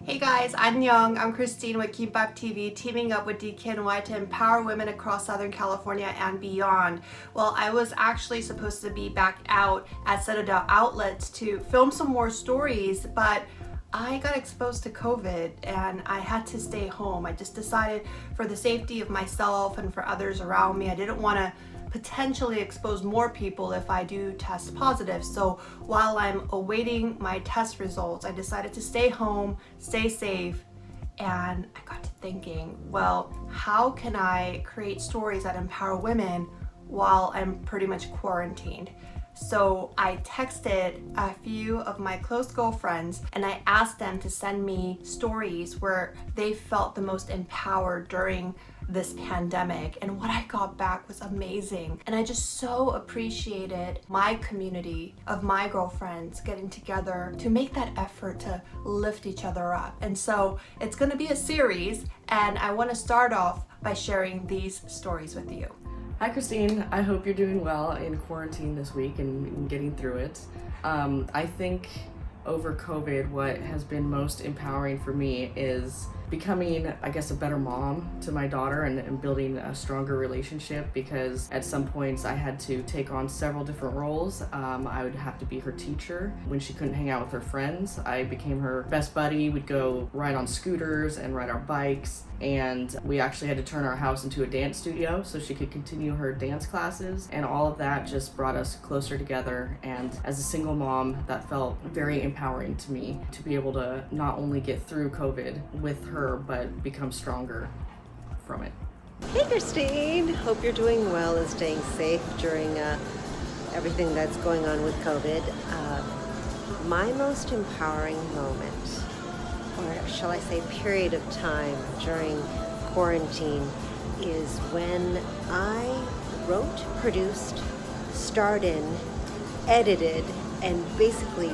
Hey guys, Annyeong. I'm Christine with Kimbop TV, teaming up with DKNY to empower women across Southern California and beyond. Well, I was actually supposed to be back out at Citadel Outlets to film some more stories, but I got exposed to COVID and I had to stay home. I just decided for the safety of myself and for others around me, I didn't want to potentially expose more people if I do test positive. So while I'm awaiting my test results, I decided to stay home, stay safe, and I got to thinking, well, how can I create stories that empower women while I'm pretty much quarantined? So I texted a few of my close girlfriends and I asked them to send me stories where they felt the most empowered during this pandemic, and what I got back was amazing. And I just so appreciated my community of my girlfriends getting together to make that effort to lift each other up. And so it's going to be a series, and I want to start off by sharing these stories with you. Hi Christine, I hope you're doing well in quarantine this week and getting through it. I think over COVID, what has been most empowering for me is becoming, I guess, a better mom to my daughter and building a stronger relationship, because at some points I had to take on several different roles. I would have to be her teacher when she couldn't hang out with her friends. I became her best buddy. We'd go ride on scooters and ride our bikes, and we actually had to turn our house into a dance studio so she could continue her dance classes, and all of that just brought us closer together. And as a single mom, that felt very empowering to me to be able to not only get through COVID with her but become stronger from it. Hey Christine, hope you're doing well and staying safe during everything that's going on with COVID. My most empowering moment, or shall I say period of time during quarantine, is when I wrote, produced, starred in, edited, and basically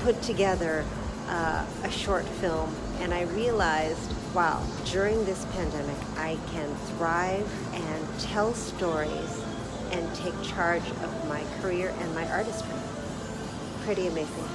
put together a short film. And I realized, wow, during this pandemic, I can thrive and tell stories and take charge of my career and my artistry. Pretty amazing.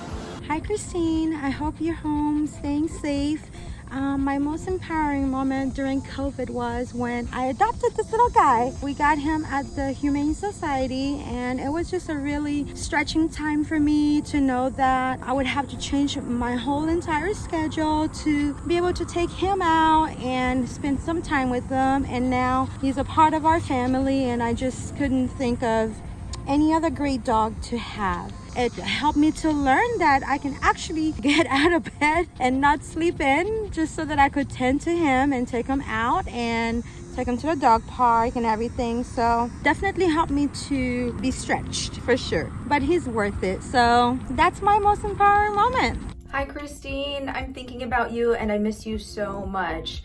Hi Christine, I hope you're home, staying safe. My most empowering moment during COVID was when I adopted this little guy. We got him at the Humane Society, and it was just a really stretching time for me to know that I would have to change my whole entire schedule to be able to take him out and spend some time with him. And now he's a part of our family, and I just couldn't think of any other great dog to have. It helped me to learn that I can actually get out of bed and not sleep in, just so that I could tend to him and take him out and take him to the dog park and everything. So definitely helped me to be stretched for sure, but he's worth it. So that's my most empowering moment. Hi Christine, I'm thinking about you and I miss you so much.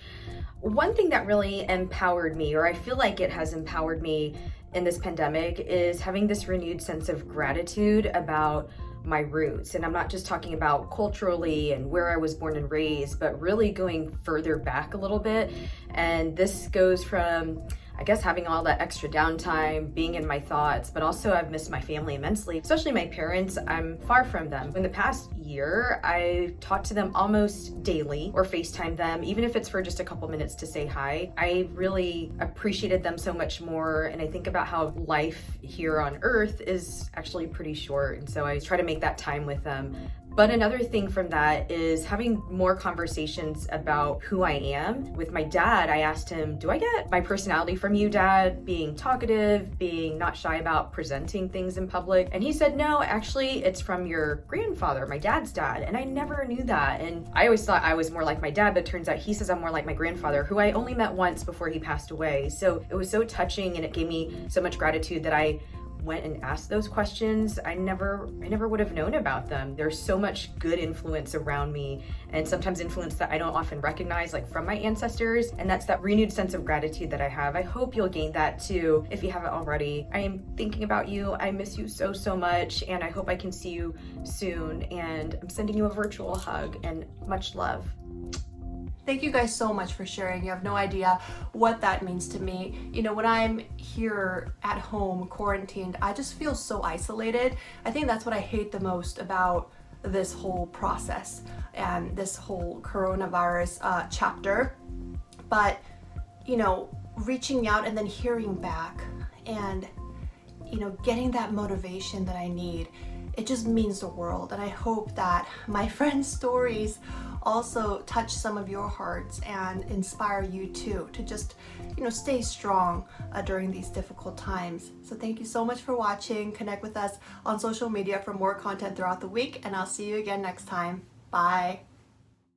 One thing that really empowered me, or I feel like it has empowered me in this pandemic, is having this renewed sense of gratitude about my roots. And I'm not just talking about culturally and where I was born and raised, but really going further back a little bit. And this goes from, I guess, having all that extra downtime, being in my thoughts, but also I've missed my family immensely, especially my parents. I'm far from them. In the past year, I talked to them almost daily or FaceTime them, even if it's for just a couple minutes to say hi. I really appreciated them so much more. And I think about how life here on Earth is actually pretty short. And so I try to make that time with them. But another thing from that is having more conversations about who I am. With my dad, I asked him, do I get my personality from you, Dad? Being talkative, being not shy about presenting things in public. And he said, no, actually, it's from your grandfather, my dad's dad. And I never knew that. And I always thought I was more like my dad, but it turns out he says I'm more like my grandfather, who I only met once before he passed away. So it was so touching, and it gave me so much gratitude that I went and asked those questions. I never would have known about them. There's so much good influence around me, and sometimes influence that I don't often recognize, like from my ancestors. And that's that renewed sense of gratitude that I have. I hope you'll gain that too, if you haven't already. I am thinking about you. I miss you so, so much, and I hope I can see you soon. And I'm sending you a virtual hug and much love. Thank you guys so much for sharing. You have no idea what that means to me. You know, when I'm here at home quarantined, I just feel so isolated. I think that's what I hate the most about this whole process and this whole coronavirus chapter. But, you know, reaching out and then hearing back and, you know, getting that motivation that I need, it just means the world. And I hope that my friends' stories also touch some of your hearts and inspire you too to just, you know, stay strong during these difficult times. So thank you so much for watching. Connect with us on social media for more content throughout the week, and I'll see you again next time. Bye.